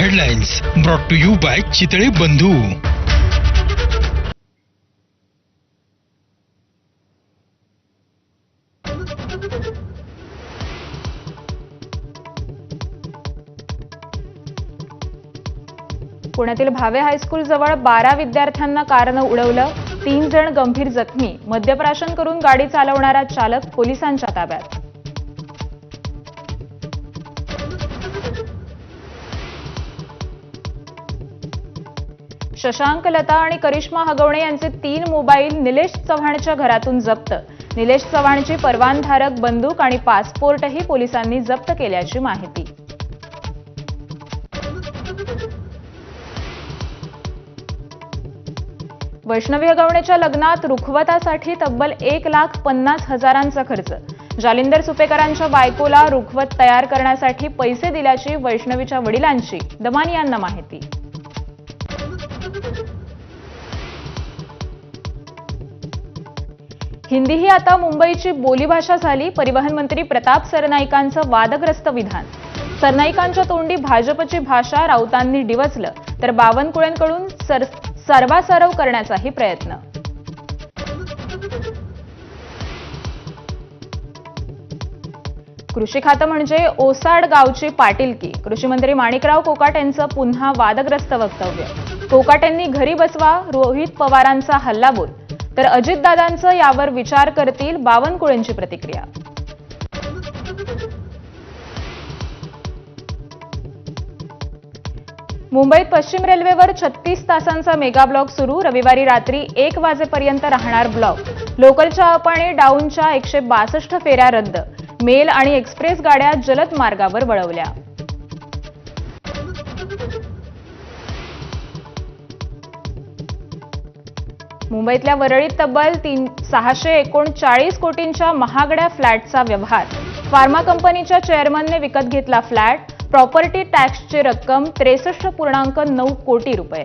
Headlines brought to you by Chitale Bandhu. पुण्यातील Bhave high school जवळ 12 विद्यार्थ्यांना कारनं उडवलं. 3 जण गंभीर जखमी. मद्यप्राशन करून गाडी चालवणारा चालक पोलिसांच्या ताब्यात. शशांक, लता आणि करिश्मा हगवणे यांचे 3 मोबाईल निलेश चव्हाणच्या घरातून जप्त. निलेश चव्हाणची परवानधारक बंदूक आणि पासपोर्टही पोलिसांनी जप्त केल्याची माहिती. वैष्णवी हगवणेच्या लग्नात रुखवतासाठी तब्बल 1,50,000चा खर्च. जालिंदर सुपेकरांच्या बायकोला रुखवत तयार करण्यासाठी पैसे दिल्याची वैष्णवीच्या वडिलांची दमानी यांना माहिती. हिंदी ही आता मुंबईची बोलीभाषा झाली. परिवहन मंत्री प्रताप सरनाईकांचं वादग्रस्त विधान. सरनाईकांच्या तोंडी भाजपची भाषा राऊतांनी डिवचलं तर बावनकुळेंकडून सर्वासर्व करण्याचाही प्रयत्न. कृषी खातं म्हणजे ओसाड गावची पाटीलकी. कृषी मंत्री माणिकराव कोकाटे यांचं पुन्हा वादग्रस्त वक्तव्य. कोकाटेंनी घरी बसवा, रोहित पवारांचा हल्लाबोल तर अजितदादांचं यावर विचार करतील, बावनकुळेंची प्रतिक्रिया. मुंबईत पश्चिम रेल्वेवर 36 तासांचा मेगा ब्लॉक सुरू. रविवारी रात्री 1 वाजेपर्यंत राहणार ब्लॉक. लोकलच्या अप आणि डाऊनच्या 162 फेऱ्या रद्द. मेल आणि एक्सप्रेस गाड्या जलद मार्गावर वळवल्या. मुंबईतल्या वरळीत तब्बल 639 कोटींच्या महागड्या फ्लॅटचा व्यवहार. फार्मा कंपनीच्या चेअरमनने विकत घेतला फ्लॅट. प्रॉपर्टी टॅक्सची रक्कम 63.9 कोटी रुपये.